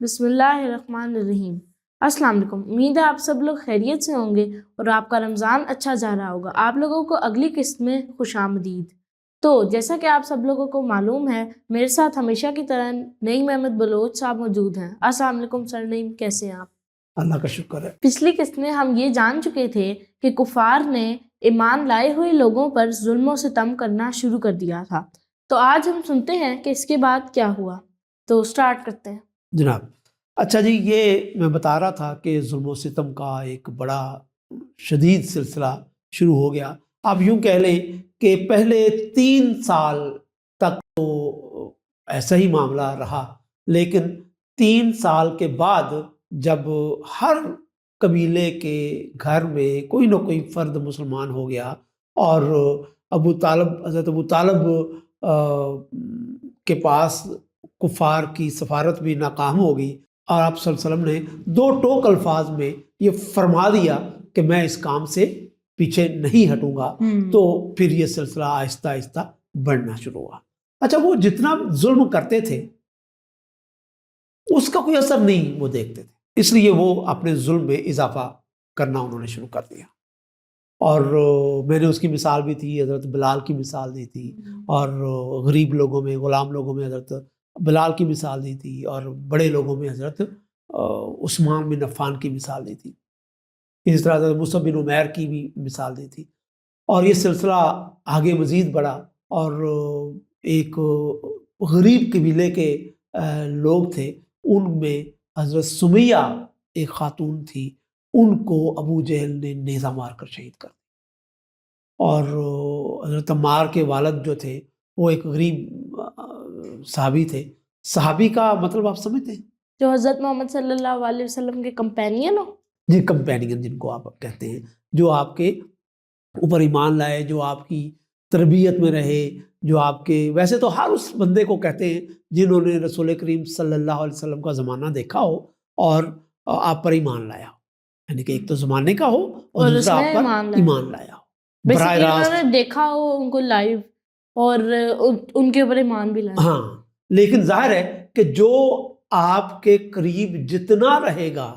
بسم اللہ الرحمن الرحیم۔ السلام علیکم، امید ہے آپ سب لوگ خیریت سے ہوں گے اور آپ کا رمضان اچھا جا رہا ہوگا۔ آپ لوگوں کو اگلی قسط میں خوش آمدید۔ تو جیسا کہ آپ سب لوگوں کو معلوم ہے، میرے ساتھ ہمیشہ کی طرح نعیم احمد بلوچ صاحب موجود ہیں۔ السلام علیکم سر نعیم، کیسے ہیں آپ؟ اللہ کا شکر ہے۔ پچھلی قسط میں ہم یہ جان چکے تھے کہ کفار نے ایمان لائے ہوئے لوگوں پر ظلم و ستم کرنا شروع کر دیا تھا۔ تو آج ہم سنتے ہیں کہ اس کے بعد کیا ہوا۔ تو سٹارٹ کرتے ہیں جناب اچھا جی، یہ میں بتا رہا تھا کہ ظلم و ستم کا ایک بڑا شدید سلسلہ شروع ہو گیا۔ آپ یوں کہہ لیں کہ پہلے 3 سال تک تو ایسا ہی معاملہ رہا، لیکن 3 سال کے بعد جب ہر قبیلے کے گھر میں کوئی نہ کوئی فرد مسلمان ہو گیا اور حضرت ابو طالب کے پاس کفار کی سفارت بھی ناکام ہو گئی، اور آپ صلی اللہ علیہ وسلم نے 2 ٹوک الفاظ میں یہ فرما دیا کہ میں اس کام سے پیچھے نہیں ہٹوں گا، تو پھر یہ سلسلہ آہستہ آہستہ بڑھنا شروع ہوا۔ اچھا، وہ جتنا ظلم کرتے تھے اس کا کوئی اثر نہیں وہ دیکھتے تھے، اس لیے وہ اپنے ظلم میں اضافہ کرنا انہوں نے شروع کر دیا۔ اور میں نے اس کی مثال بھی تھی، حضرت بلال کی مثال دی تھی، اور غریب لوگوں میں، غلام لوگوں میں حضرت بلال کی مثال دی تھی، اور بڑے لوگوں میں حضرت عثمان بن عفان کی مثال دی تھی، اس طرح حضرت مصعب بن عمیر کی بھی مثال دی تھی۔ اور یہ سلسلہ آگے مزید بڑھا، اور ایک غریب قبیلے کے لوگ تھے، ان میں حضرت سمیہ ایک خاتون تھی، ان کو ابو جہل نے نیزہ مار کر شہید کر دیا۔ اور حضرت عمار کے والد جو تھے وہ ایک غریب صحابی تھے۔ صحابی کا مطلب آپ سمجھتے ہیں؟ جو حضرت محمد صلی اللہ علیہ وسلم کے کمپینین ہو؟ جی، کمپینین جن کو آپ کہتے ہیں، جو آپ کے اوپر ایمان لائے، جو آپ کی تربیت میں رہے، جو آپ کے، ویسے تو ہر اس بندے کو کہتے ہیں جنہوں نے رسول کریم صلی اللہ علیہ وسلم کا زمانہ دیکھا ہو اور آپ پر ایمان لایا ہو، یعنی کہ ایک تو زمانے کا ہو اور دوسرا آپ پر ایمان لایا ہو، براہ راست انہوں نے دیکھا ہو ان کو لائیو اور ان کے اوپر ایمان بھی لایا۔ ہاں، لیکن ظاہر ہے کہ جو آپ کے قریب جتنا رہے گا،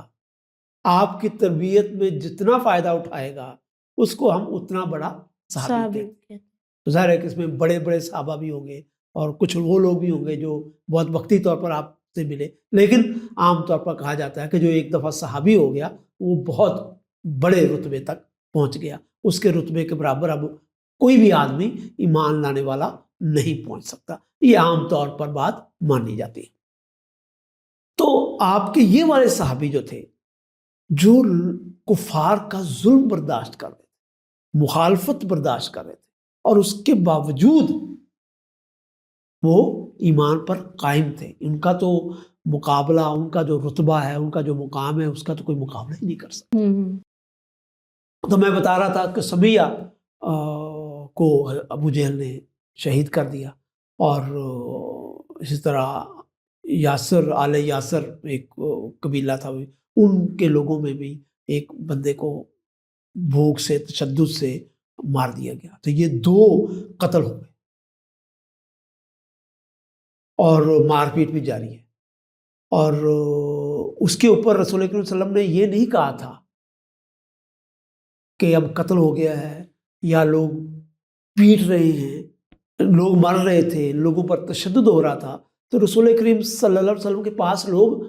آپ کی تربیت میں جتنا فائدہ اٹھائے گا، اس کو ہم اتنا بڑا صحابی کہتے ہیں۔ تو ظاہر ہے کہ اس میں بڑے بڑے صحابہ بھی ہوں گے اور کچھ وہ لوگ بھی ہوں گے جو بہت وقتی طور پر آپ سے ملے، لیکن عام طور پر کہا جاتا ہے کہ جو ایک دفعہ صحابی ہو گیا وہ بہت بڑے رتبے تک پہنچ گیا، اس کے رتبے کے برابر اب کوئی بھی آدمی ایمان لانے والا نہیں پہنچ سکتا، یہ عام طور پر بات مانی جاتی ہے۔ تو آپ کے یہ والے صحابی جو تھے، جو کفار کا ظلم برداشت کر رہے تھے، مخالفت برداشت کر رہے تھے، اور اس کے باوجود وہ ایمان پر قائم تھے، ان کا تو مقابلہ، ان کا جو رتبہ ہے، ان کا جو مقام ہے، اس کا تو کوئی مقابلہ ہی نہیں کر سکتا۔ تو میں بتا رہا تھا کہ سمیہ کو ابو جہل نے شہید کر دیا، اور اسی طرح یاسر، آل یاسر ایک قبیلہ تھا، ان کے لوگوں میں بھی ایک بندے کو بھوک سے، تشدد سے مار دیا گیا۔ تو یہ 2 قتل ہو گئے، اور مار پیٹ بھی جاری ہے۔ اور اس کے اوپر رسول کریم صلی اللہ علیہ وسلم نے یہ نہیں کہا تھا کہ اب قتل ہو گیا ہے یا لوگ پیٹ رہے ہیں، لوگ مر رہے تھے، لوگوں پر تشدد ہو رہا تھا، تو رسول کریم صلی اللہ علیہ وسلم کے پاس لوگ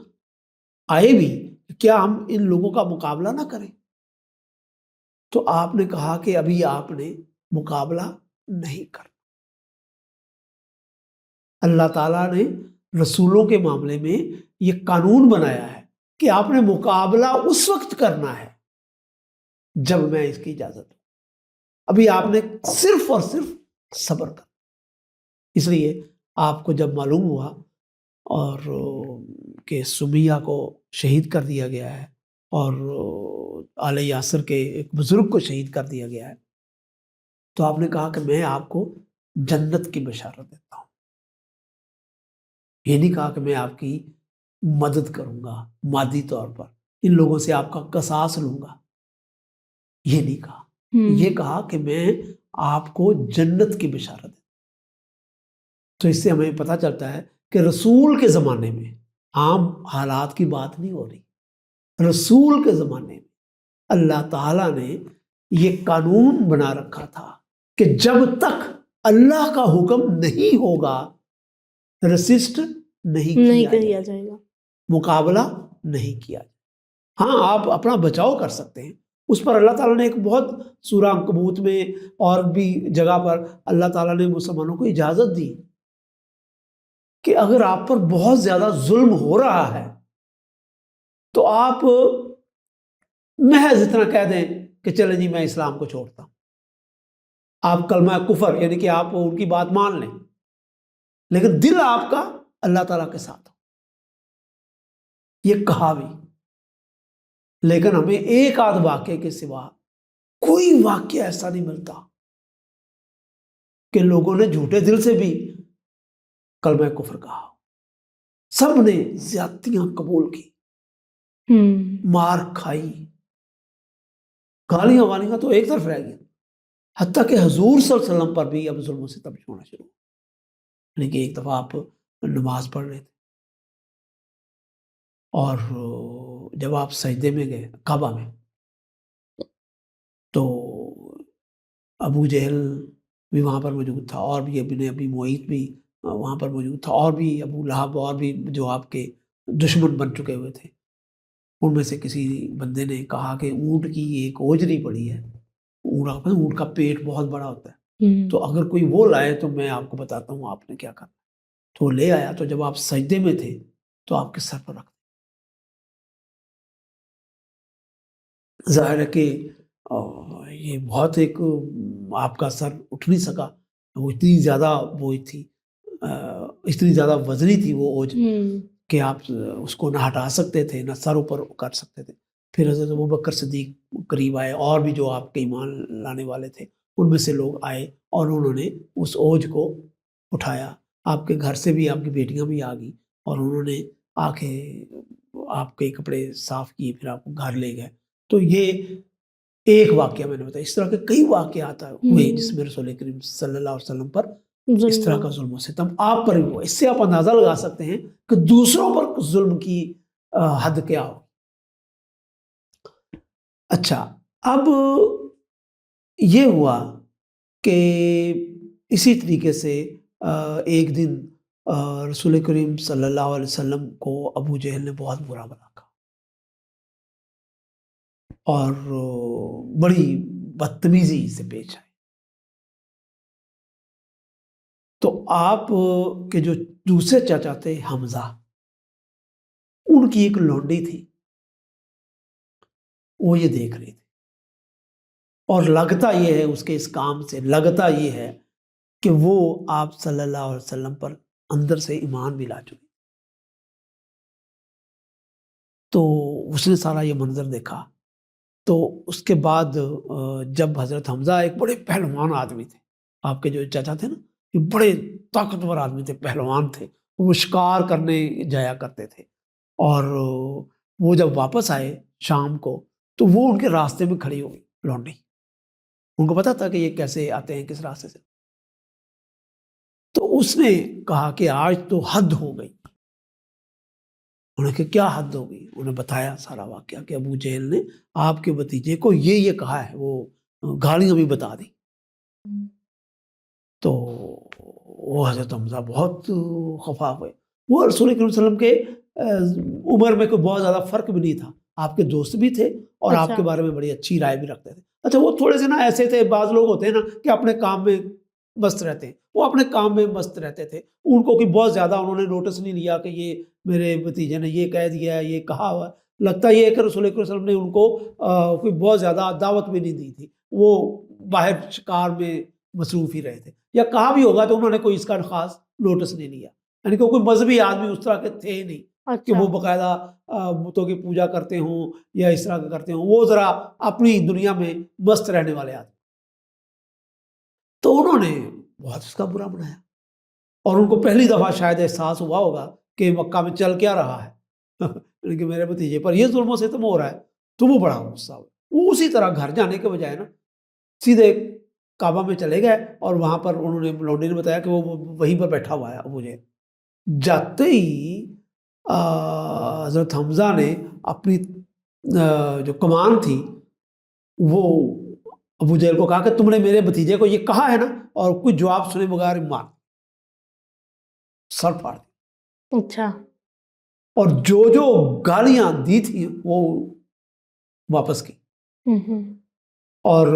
آئے بھی، کیا ہم ان لوگوں کا مقابلہ نہ کریں؟ تو آپ نے کہا کہ ابھی آپ نے مقابلہ نہیں کرنا۔ اللہ تعالیٰ نے رسولوں کے معاملے میں یہ قانون بنایا ہے کہ آپ نے مقابلہ اس وقت کرنا ہے جب میں اس کی اجازت دوں، ابھی آپ نے صرف اور صرف صبر کرنا۔ اس لیے آپ کو جب معلوم ہوا اور کہ سمیہ کو شہید کر دیا گیا ہے اور آل یاسر کے ایک بزرگ کو شہید کر دیا گیا ہے، تو آپ نے کہا کہ میں آپ کو جنت کی بشارت دیتا ہوں، یہ نہیں کہا کہ میں آپ کی مدد کروں گا مادی طور پر، ان لوگوں سے آپ کا قصاص لوں گا، یہ نہیں کہا، یہ کہا کہ میں آپ کو جنت کی بشارت دیتا ہوں۔ تو اس سے ہمیں پتہ چلتا ہے کہ رسول کے زمانے میں عام حالات کی بات نہیں ہو رہی، رسول کے زمانے میں اللہ تعالیٰ نے یہ قانون بنا رکھا تھا کہ جب تک اللہ کا حکم نہیں ہوگا رسسٹ نہیں نہیں کیا کیا جائے، جائے گا. مقابلہ نہیں کیا جائے. ہاں آپ اپنا بچاؤ کر سکتے ہیں، اس پر اللہ تعالیٰ نے ایک بہت سورہ عنکبوت میں اور بھی جگہ پر اللہ تعالیٰ نے مسلمانوں کو اجازت دی کہ اگر آپ پر بہت زیادہ ظلم ہو رہا ہے تو آپ محض اتنا کہہ دیں کہ چلیں جی میں اسلام کو چھوڑتا ہوں، آپ کلمہ کفر یعنی کہ آپ ان کی بات مان لیں، لیکن دل آپ کا اللہ تعالیٰ کے ساتھ ہو. یہ کہا بھی، لیکن ہمیں ایک آدھ واقعے کے سوا کوئی واقعہ ایسا نہیں ملتا کہ لوگوں نے جھوٹے دل سے بھی کلمہ کفر کہا. سب نے زیادتیاں قبول کی، مار کھائی، گالیاں والیاں تو ایک طرف رہ گئی، حتیٰ کہ حضور صلی اللہ علیہ وسلم پر بھی اب ظلم و ستم ہونا شروع ہوا. یعنی کہ ایک دفعہ آپ نماز پڑھ رہے تھے اور جب آپ سجدے میں گئے کعبہ میں تو ابو جہل بھی وہاں پر موجود تھا، اور بھی ابن ابی معیط بھی وہاں پر موجود تھا، اور بھی ابو لہب اور بھی جو آپ کے دشمن بن چکے ہوئے تھے. ان میں سے کسی بندے نے کہا کہ اونٹ کی ایک اوجری پڑی ہے، اونٹ کا پیٹ بہت بڑا ہوتا ہے، تو اگر کوئی وہ لائے تو میں آپ کو بتاتا ہوں آپ نے کیا کرنا. تو وہ لے آیا، تو جب آپ سجدے میں تھے تو آپ کے سر پر رکھ دیا. ظاہر ہے کہ یہ بہت ایک آپ کا سر اٹھ نہیں سکا، وہ اتنی زیادہ وہ تھی، اتنی زیادہ وزنی تھی وہ اوج کہ آپ اس کو نہ ہٹا سکتے تھے نہ سر اوپر کر سکتے تھے. پھر حضرت ابوبکر صدیق قریب آئے، اور بھی جو آپ کے ایمان لانے والے تھے ان میں سے لوگ آئے اور انہوں نے اس اوج کو اٹھایا. آپ کے گھر سے بھی آپ کی بیٹیاں بھی آ گئیں اور انہوں نے آ کے آپ کے کپڑے صاف کیے، پھر آپ کو گھر لے گئے. تو یہ ایک واقعہ میں نے بتایا. اس طرح کے کئی واقعات ہوئے جس میں رسول کریم صلی اللہ علیہ وسلم پر اس طرح کا ظلم و ستم آپ پر بھی ہوا. اس سے آپ اندازہ لگا سکتے ہیں کہ دوسروں پر ظلم کی حد کیا ہو. اچھا، اب یہ ہوا کہ اسی طریقے سے ایک دن رسول کریم صلی اللہ علیہ وسلم کو ابو جہل نے بہت برا بلا کہا اور بڑی بدتمیزی سے پیش آئے. تو آپ کے جو دوسرے چچا تھے حمزہ، ان کی ایک لونڈی تھی، وہ یہ دیکھ رہی تھی اور لگتا یہ ہے اس کے اس کام سے، لگتا یہ ہے کہ وہ آپ صلی اللہ علیہ وسلم پر اندر سے ایمان بھی لا چکی. تو اس نے سارا یہ منظر دیکھا. تو اس کے بعد جب حضرت حمزہ ایک بڑے پہلوان آدمی تھے، آپ کے جو چچا تھے نا، یہ بڑے طاقتور آدمی تھے، پہلوان تھے، وہ شکار کرنے جایا کرتے تھے. اور وہ جب واپس آئے شام کو تو وہ ان کے راستے میں کھڑی ہوئی لونڈی. ان کو پتا تھا کہ یہ کیسے آتے ہیں، کس راستے سے. تو اس نے کہا کہ آج تو حد ہو گئی. انہوں نے کہا کیا حد ہو گئی؟ انہیں بتایا سارا واقعہ کہ ابو جہل نے آپ کے بھتیجے کو یہ کہا ہے، وہ گالیاں بھی بتا دی. تو وہ حضرت حمزہ بہت خفا ہوئے. وہ رسول کریم صلی اللہ علیہ وسلم کے عمر میں کوئی بہت زیادہ فرق بھی نہیں تھا، آپ کے دوست بھی تھے اور آپ کے بارے میں بڑی اچھی رائے بھی رکھتے تھے. اچھا، وہ تھوڑے سے نا ایسے تھے، بعض لوگ ہوتے ہیں نا کہ اپنے کام میں مست رہتے ہیں، وہ اپنے کام میں مست رہتے تھے. ان کو کوئی بہت زیادہ انہوں نے نوٹس نہیں لیا کہ یہ میرے بھتیجے نے یہ کہہ دیا ہے، یہ کہا ہوا. لگتا یہ ہے کہ رسول کریم صلی اللہ علیہ وسلم نے ان کو کوئی بہت زیادہ دعوت بھی نہیں دی تھی، وہ باہر شکار میں مصروف ہی رہے تھے، یا کہا بھی ہوگا تو انہوں نے کوئی اس کا خاص نوٹس نہیں لیا. یعنی کہ کوئی مذہبی آدمی اس طرح کے تھے ہی نہیں کہ وہ باقاعدہ بتوں کی پوجا کرتے ہوں یا اس طرح کا کرتے ہوں. وہ ذرا اپنی دنیا میں مست رہنے والے آدمی. تو انہوں نے بہت اس کا برا بنایا اور ان کو پہلی دفعہ شاید احساس ہوا ہوگا کہ مکہ میں چل کیا رہا ہے کہ میرے بھتیجے پر یہ ظلم و ستم ہو رہا ہے. تو وہ بڑا غصہ ہوا. وہ اسی طرح گھر جانے کے بجائے نا سیدھے کعبہ میں چلے گئے اور وہاں پر انہوں نے لونڈی نے بتایا کہ وہ وہیں پر بیٹھا ہوا ہے ابو جہل. جاتے ہی حضرت حمزہ نے اپنی جو کمان تھی وہ ابو جہل کو کہا کہ تم نے میرے بھتیجے کو یہ کہا ہے نا، اور کچھ جواب سنے بغیر مار سر پھاڑ دیا، اچھا۔ اور جو گالیاں دی تھی وہ واپس کی، ہوں۔ اور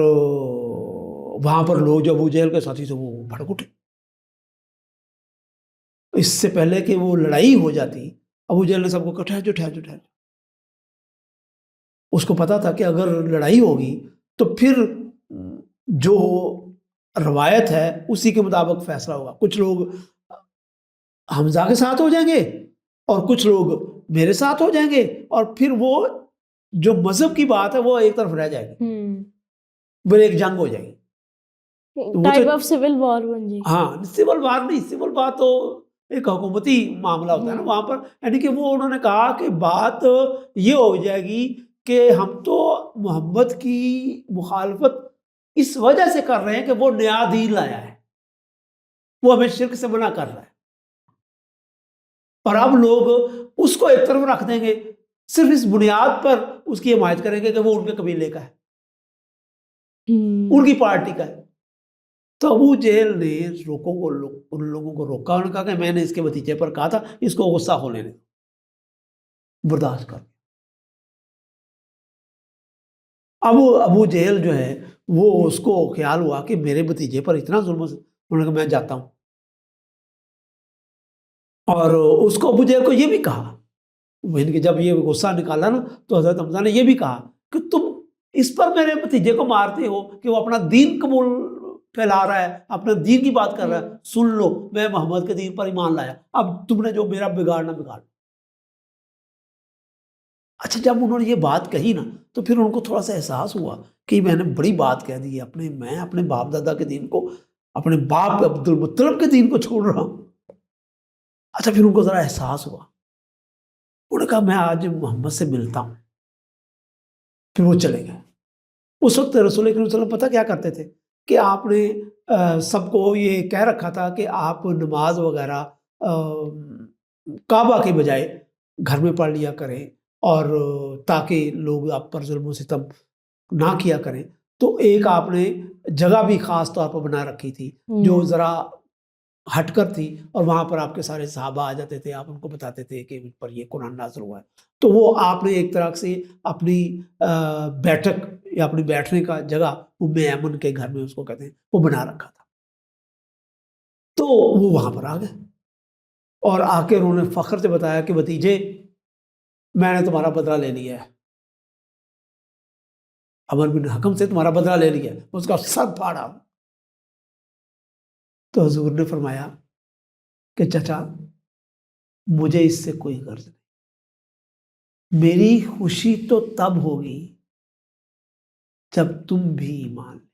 وہاں پر لوگ جو ابو جہل کے ساتھی تھے وہ بھڑک اٹھے۔ اس سے پہلے کہ وہ لڑائی ہو جاتی، ابو جہل نے سب کو کہا ٹھہر جاؤ۔ اس کو پتا تھا کہ اگر لڑائی ہوگی تو پھر جو روایت ہے اسی کے مطابق فیصلہ ہوگا، کچھ لوگ حمزہ کے ساتھ ہو جائیں گے اور کچھ لوگ میرے ساتھ ہو جائیں گے، اور پھر وہ جو مذہب کی بات ہے وہ ایک طرف رہ جائے گی، پھر ایک جنگ ہو جائے گی، ٹائپ آف سول وار بن جائے گی۔ ہاں سول وار نہیں، سول وار تو ایک حکومتی معاملہ ہوتا ہے نا وہاں پر، یعنی کہ وہ انہوں نے کہا کہ بات یہ ہو جائے گی کہ ہم تو محمد کی مخالفت اس وجہ سے کر رہے ہیں کہ وہ نیا دین لایا ہے، وہ ہمیں شرک سے منع کر رہا ہے، اور اب لوگ اس کو ایک طرف رکھ دیں گے، صرف اس بنیاد پر اس کی حمایت کریں گے کہ وہ ان کے قبیلے کا ہے، ان کی پارٹی کا ہے۔ تو ابو جہل نے ان لوگوں کو روکا، انہوں نے کہا کہ میں نے اس کے بھتیجے پر کہا تھا اس کو غصہ ہونے دیں، برداشت کر۔ اب ابو جہل جو ہے وہ اس کو خیال ہوا کہ میرے بھتیجے پر اتنا ظلم، انہوں نے کہا میں جاتا ہوں، اور اس کو ابو جہل کو یہ بھی کہا، کہ جب یہ غصہ نکالا نا تو حضرت حمزہ نے یہ بھی کہا کہ تم اس پر میرے بھتیجے کو مارتے ہو کہ وہ اپنا دین قبول پھیلا رہا ہے، اپنا دین کی بات کر رہا ہے، سن لو میں محمد کے دین پر ایمان لایا، اب تم نے جو میرا بگاڑنا بگاڑ۔ اچھا جب انہوں نے یہ بات کہی نا تو پھر ان کو تھوڑا سا احساس ہوا کہ میں نے بڑی بات کہہ دی ہے، میں اپنے باپ دادا کے دین کو، اپنے باپ عبد المطلب کے دین کو چھوڑ رہا ہوں۔ اچھا پھر ان کو ذرا احساس ہوا، انہوں نے کہا میں آج محمد سے ملتا ہوں، پھر وہ چلے گئے۔ اس وقت رسول اکرم صلی اللہ علیہ وسلم پتہ کیا کرتے تھے کہ آپ نے سب کو یہ کہہ رکھا تھا کہ آپ نماز وغیرہ کعبہ کے بجائے گھر میں پڑھ لیا کریں، اور تاکہ لوگ آپ پر ظلم و ستم نہ کیا کریں، تو ایک آپ نے جگہ بھی خاص طور پر بنا رکھی تھی جو ذرا ہٹ کر تھی، اور وہاں پر آپ کے سارے صحابہ آ جاتے تھے، آپ ان کو بتاتے تھے کہ ان پر یہ قرآن نازل ہوا ہے، تو وہ آپ نے ایک طرح سے اپنی بیٹھک یا اپنی بیٹھنے کا جگہ ام ایمن کے گھر میں اس کو کہتے ہیں وہ بنا رکھا تھا۔ تو وہ وہاں پر آ گئے اور آ کے انہوں نے فخر سے بتایا کہ بھتیجے میں نے تمہارا بدلہ لے لیا ہے، عمر بن حکم سے تمہارا بدلہ لے لیا ہے، اس کا سر پھاڑا۔ تو حضور نے فرمایا کہ چچا مجھے اس سے کوئی غرض نہیں، میری خوشی تو تب ہوگی جب تم بھی ایمان لے۔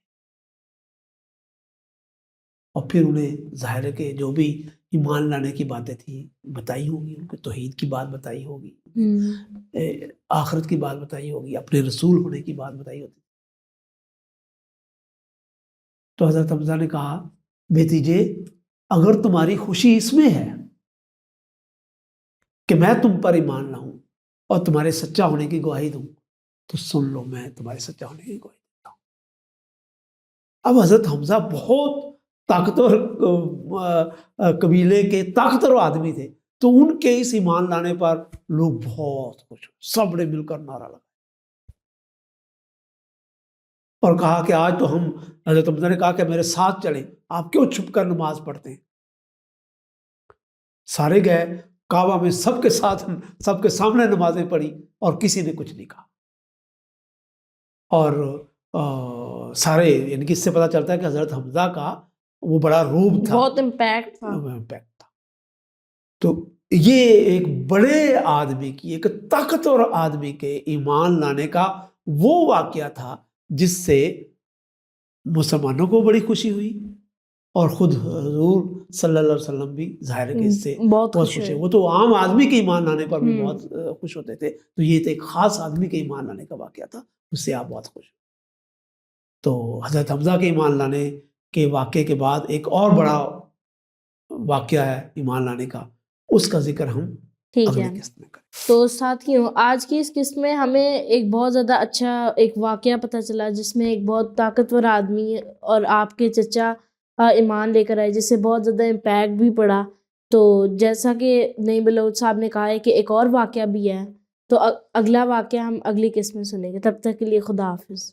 اور پھر انہیں ظاہر ہے کہ جو بھی ایمان لانے کی باتیں تھیں بتائی ہوں گی، ان کو توحید کی بات بتائی ہوگی، آخرت کی بات بتائی ہوگی، اپنے رسول ہونے کی بات بتائی ہوتی۔ تو حضرت حمزہ نے کہا بھتیجے اگر تمہاری خوشی اس میں ہے کہ میں تم پر ایمان لاؤں اور تمہارے سچا ہونے کی گواہی دوں تو سن لو میں تمہارے سچا ہونے کی گواہی دیتا ہوں۔ اب حضرت حمزہ بہت طاقتور قبیلے کے طاقتور آدمی تھے، تو ان کے اس ایمان لانے پر لوگ بہت خوش، سب نے مل کر نعرہ لگا اور کہا کہ آج تو ہم، حضرت حمزہ نے کہا کہ میرے ساتھ چلیں، آپ کیوں چھپ کر نماز پڑھتے ہیں؟ سارے گئے کعبہ میں، سب کے ساتھ سب کے سامنے نمازیں پڑھی اور کسی نے کچھ نہیں کہا، اور سارے، یعنی کہ اس سے پتہ چلتا ہے کہ حضرت حمزہ کا وہ بڑا روب تھا، بہت امپیکٹ تھا۔ تو یہ ایک بڑے آدمی کی، ایک طاقتور آدمی کے ایمان لانے کا وہ واقعہ تھا جس سے مسلمانوں کو بڑی خوشی ہوئی، اور خود حضور صلی اللہ علیہ وسلم بھی ظاہر ہے کہ اس سے بہت خوش ہے۔ وہ تو عام آدمی کے ایمان لانے پر بھی بہت خوش ہوتے تھے، تو یہ تو ایک خاص آدمی کے ایمان لانے کا واقعہ تھا، اس سے آپ بہت خوش ہیں۔ تو حضرت حمزہ کے ایمان لانے کے واقعے کے بعد ایک اور بڑا واقعہ ہے ایمان لانے کا، اس کا ذکر ہم ٹھیک ہے. اگلی قسط میں کریں. تو ساتھیوں آج کی اس قسط میں ہمیں ایک بہت زیادہ اچھا ایک واقعہ پتہ چلا جس میں ایک بہت طاقتور آدمی اور آپ کے چچا ایمان لے کر آئے جس سے بہت زیادہ امپیکٹ بھی پڑا. تو جیسا کہ نئی بلوچ صاحب نے کہا ہے کہ ایک اور واقعہ بھی ہے، تو اگلا واقعہ ہم اگلی قسط میں سنیں گے. تب تک کے لیے خدا حافظ.